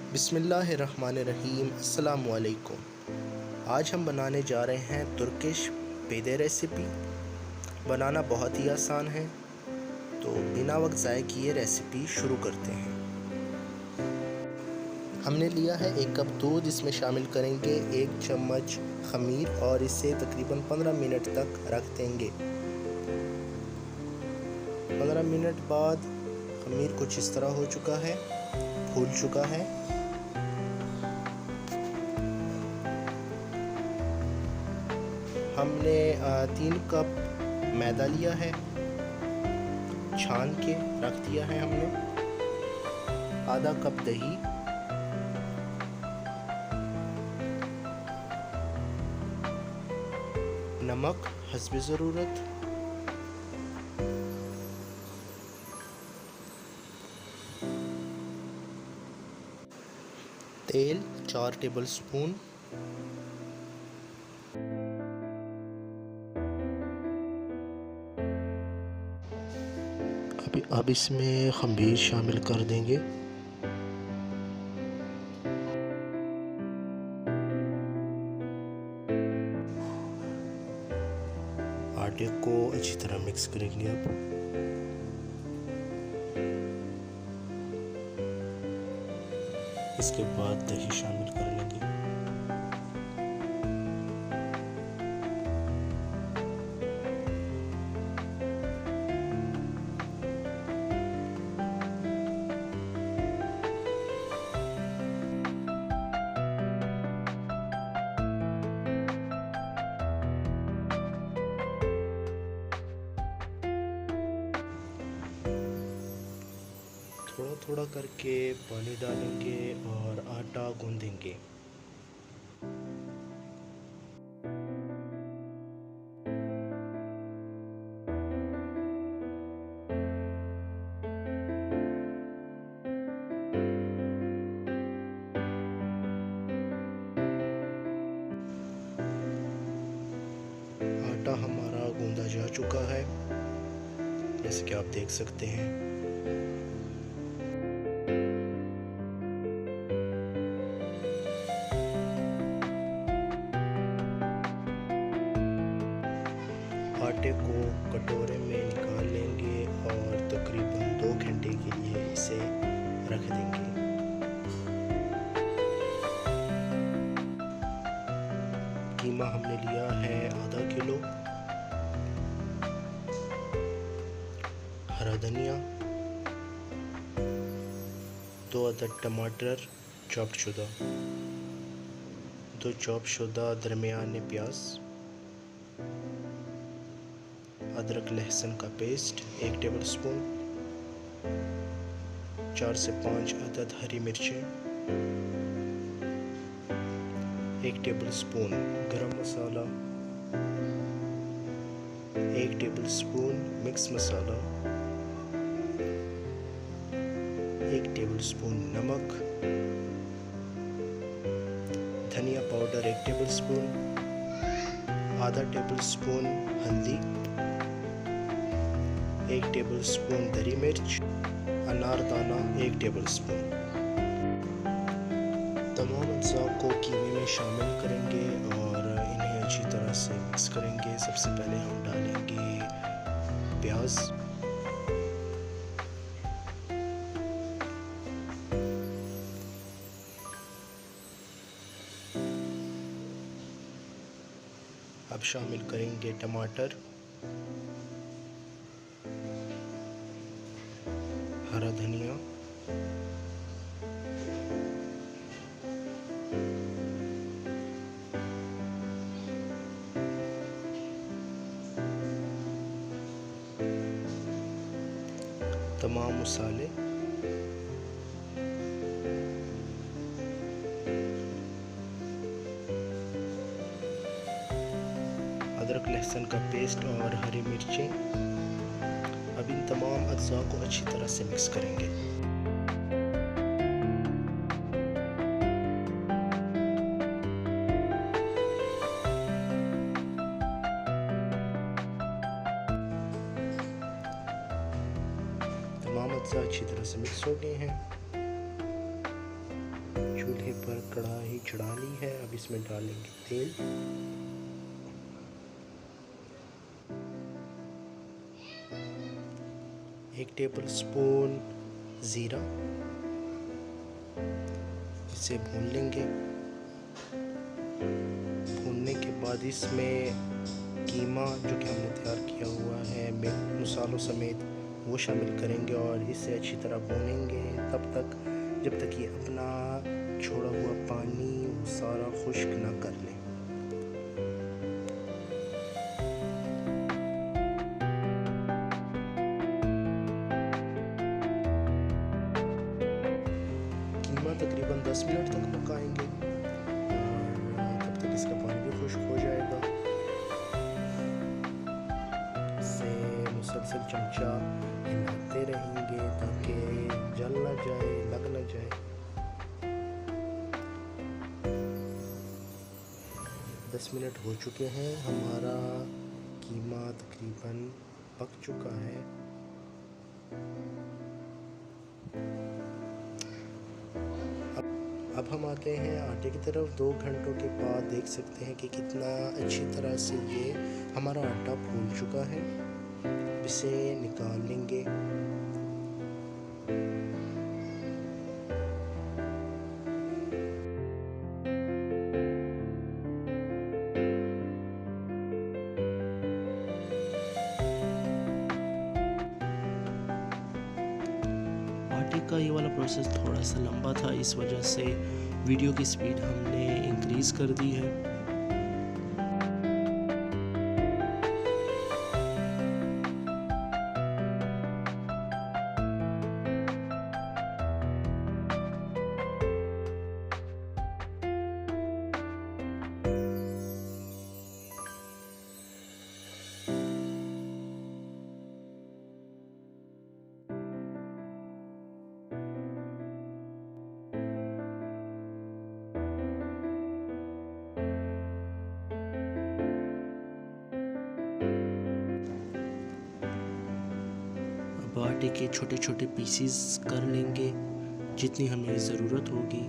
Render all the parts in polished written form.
बिस्मिल्लाहिर्रहमानिर्रहीम। अस्सलामुअलैकुम। आज हम बनाने जा रहे हैं तुर्किश पिदे रेसिपी। बनाना बहुत ही आसान है, तो बिना वक्त ज़ाय किए रेसिपी शुरू करते हैं। हमने लिया है 1 कप दूध। इसमें शामिल करेंगे 1 चम्मच खमीर और इसे तकरीबन 15 मिनट तक रख देंगे। 15 मिनट बाद खमीर कुछ इस तरह हो चुका है, फूल चुका है। हमने 3 कप मैदा लिया है, छान के रख दिया है हमने। आधा कप दही, नमक हस्बे ज़रूरत, तेल 4 टेबल स्पून, अब इसमें खमीर शामिल कर देंगे। आटे को अच्छी तरह मिक्स करेंगे। अब इसके बाद दही शामिल कर लेंगे। थोड़ा थोड़ा करके पानी डालेंगे और आटा गूंदेंगे। आटा हमारा गूंदा जा चुका है, जैसे कि आप देख सकते हैं। आटे को कटोरे में निकाल लेंगे और तकरीबन 2 घंटे के लिए इसे रख देंगे। कीमा हमने लिया है आधा किलो, हरा धनिया, 2 अदद टमाटर चॉप शुदा, 2 चॉप शुदा दरमियाने प्याज, अदरक लहसुन का पेस्ट 1 टेबल स्पून, 4 से 5 अदद हरी मिर्चें, 1 टेबल स्पून गरम मसाला, 1 टेबल स्पून मिक्स मसाला, 1 टेबल स्पून नमक, धनिया पाउडर 1 टेबल स्पून, आधा टेबल स्पून हल्दी, 1 टेबल स्पून दरी मिर्च, अनारदाना 1 टेबल स्पून। तमाम अज्जा को कीमे में शामिल करेंगे और इन्हें अच्छी तरह से मिक्स करेंगे। सबसे पहले हम डालेंगे प्याज, अब शामिल करेंगे टमाटर, हरा धनिया, तमाम मसाले, अदरक लहसुन का पेस्ट और हरी मिर्चें। अब इन तमाम अज्जा को अच्छी तरह से मिक्स करेंगे। तमाम अज्जा अच्छी तरह से मिक्स हो गए हैं। पर कढ़ाई चढ़ा ली है। अब इसमें डालेंगे तेल। एक टेबल स्पून ज़ीरा, इसे भून लेंगे। भूनने के बाद इसमें कीमा जो कि हमने तैयार किया हुआ है मसालों समेत वो शामिल करेंगे और इसे अच्छी तरह भूनेंगे तब तक जब तक ये अपना छोड़ा हुआ पानी सारा खुश्क ना कर ले। कीमा तकरीबन 10 मिनट तक पकाएंगे और तब तक इसका पानी भी खुश्क हो जाएगा। इसे मुसलसल चमचा हिलाते रहेंगे ताकि जल ना जाए, लग ना जाए। 10 मिनट हो चुके हैं, हमारा कीमा तकरीबन पक चुका है। अब हम आते हैं आटे की तरफ। 2 घंटों के बाद देख सकते हैं कि कितना अच्छी तरह से ये हमारा आटा फूल चुका है। इसे निकाल लेंगे। आटे का ये वाला प्रोसेस थोड़ा सा लंबा था, इस वजह से वीडियो की स्पीड हमने इंक्रीज़ कर दी है। आटे के छोटे छोटे पीसीस कर लेंगे जितनी हमें ज़रूरत होगी।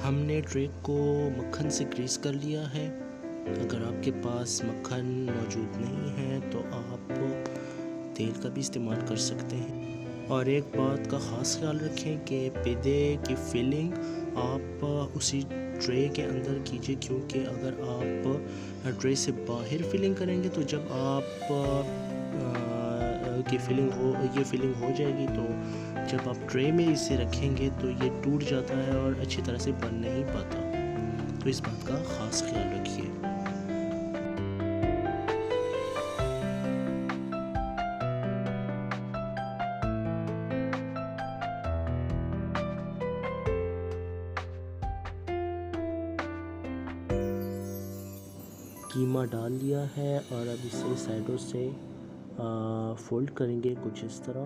हमने ट्रे को मक्खन से ग्रीस कर लिया है। अगर आपके पास मक्खन मौजूद नहीं है तो आप तेल का भी इस्तेमाल कर सकते हैं। और एक बात का ख़ास ख्याल रखें कि पिज़्ज़ा की फिलिंग आप उसी ट्रे के अंदर कीजिए, क्योंकि अगर आप ट्रे से बाहर फिलिंग करेंगे तो जब आप की ये फिलिंग हो जाएगी तो जब आप ट्रे में इसे रखेंगे तो ये टूट जाता है और अच्छी तरह से बन नहीं पाता, तो इस बात का ख़ास ख्याल रखिए। कीमा डाल लिया है और अब इसे साइडों से फोल्ड करेंगे कुछ इस तरह।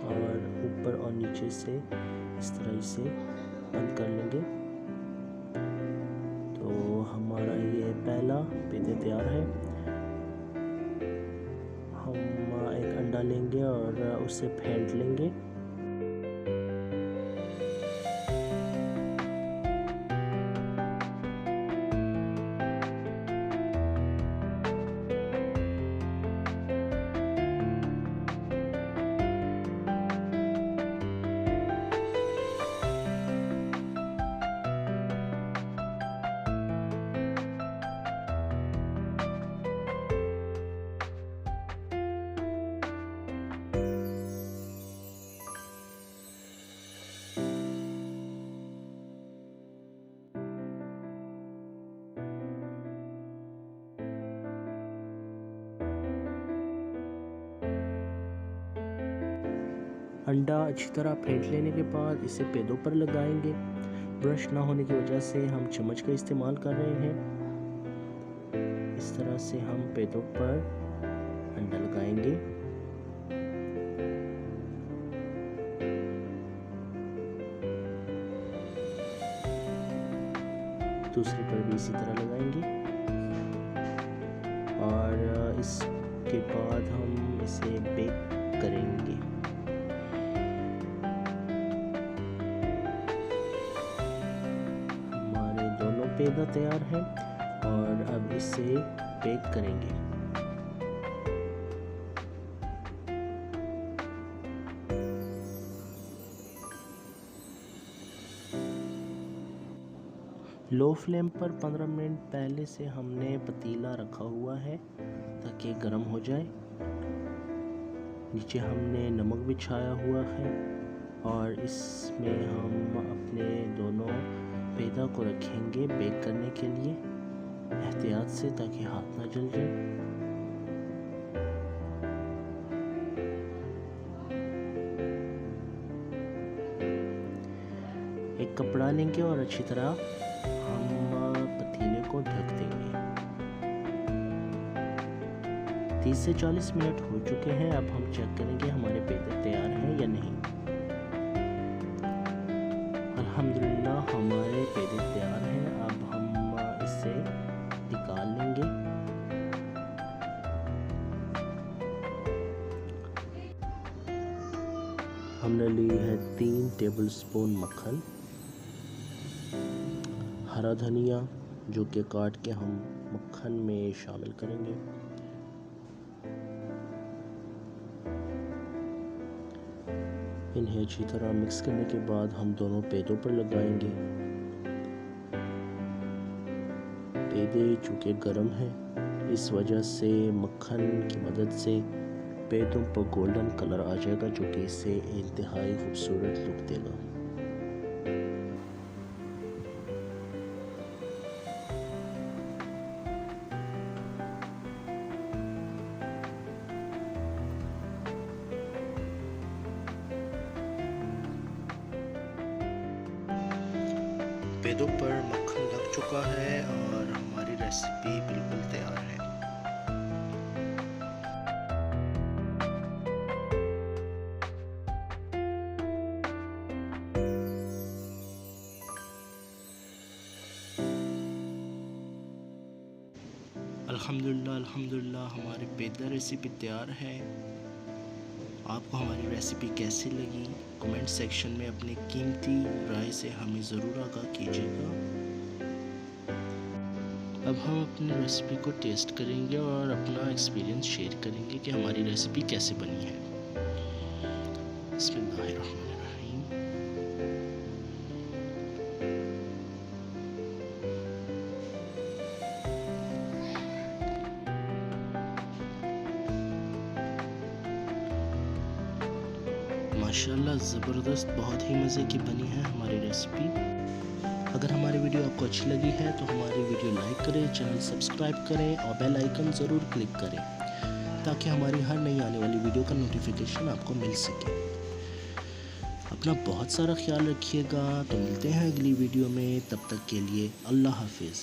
और ऊपर और नीचे से इस तरह इसे बंद कर लेंगे। तो हमारा ये पहला पिज़्ज़ा तैयार है। हम एक अंडा लेंगे और उसे फेंट लेंगे। अंडा अच्छी तरह फेंट लेने के बाद इसे पेदों पर लगाएंगे। ब्रश ना होने की वजह से हम चम्मच का इस्तेमाल कर रहे हैं। इस तरह से हम पेदों पर अंडा लगाएंगे। दूसरी पर भी इसी तरह लगाएंगे और इसके बाद हम इसे बेक करेंगे। हमारे दोनों पेदा तैयार हैं और अब इसे बेक करेंगे। लो फ्लेम पर 15 मिनट पहले से हमने पतीला रखा हुआ है ताकि गर्म हो जाए। नीचे हमने नमक बिछाया हुआ है और इसमें हम अपने दोनों पेदा को रखेंगे बेक करने के लिए एहतियात से, ताकि हाथ ना जल जाए। एक कपड़ा लेंगे और अच्छी तरह हम पतीले को ढक देंगे। 30 से 40 मिनट हो चुके हैं। अब हम चेक करेंगे हमारे पेदे तैयार हैं या नहीं। अल्हम्दुलिल्लाह हमारे पेदे तैयार हैं। अब हम इसे निकाल लेंगे। हमने ली है 3 टेबलस्पून मक्खन, हरा धनिया जो कि काट के हम मक्खन में शामिल करेंगे। इन्हें अच्छी तरह मिक्स करने के बाद हम दोनों पेदों पर लगाएंगे। पेदे चूँकि गर्म हैं, इस वजह से मक्खन की मदद से पेदों पर गोल्डन कलर आ जाएगा, जो कि इससे इंतहाई खूबसूरत लुक देगा। पेदों पर मक्खन लग चुका है और हमारी रेसिपी बिल्कुल तैयार है। अल्हम्दुलिल्लाह हमारी पेदा रेसिपी तैयार है। आपको हमारी रेसिपी कैसी लगी कमेंट सेक्शन में अपनी कीमती राय से हमें ज़रूर आगाह कीजिएगा। अब हम अपनी रेसिपी को टेस्ट करेंगे और अपना एक्सपीरियंस शेयर करेंगे कि हमारी रेसिपी कैसे बनी है। बिस्मिल्लाहिर्रहमानिर्रहीम। माशाल्लाह ज़बरदस्त, बहुत ही मज़े की बनी है हमारी रेसिपी। अगर हमारी वीडियो आपको अच्छी लगी है तो हमारी वीडियो लाइक करें, चैनल सब्सक्राइब करें और बेल आइकन ज़रूर क्लिक करें ताकि हमारी हर नई आने वाली वीडियो का नोटिफिकेशन आपको मिल सके। अपना बहुत सारा ख्याल रखिएगा। तो मिलते हैं अगली वीडियो में, तब तक के लिए अल्लाह हाफिज़।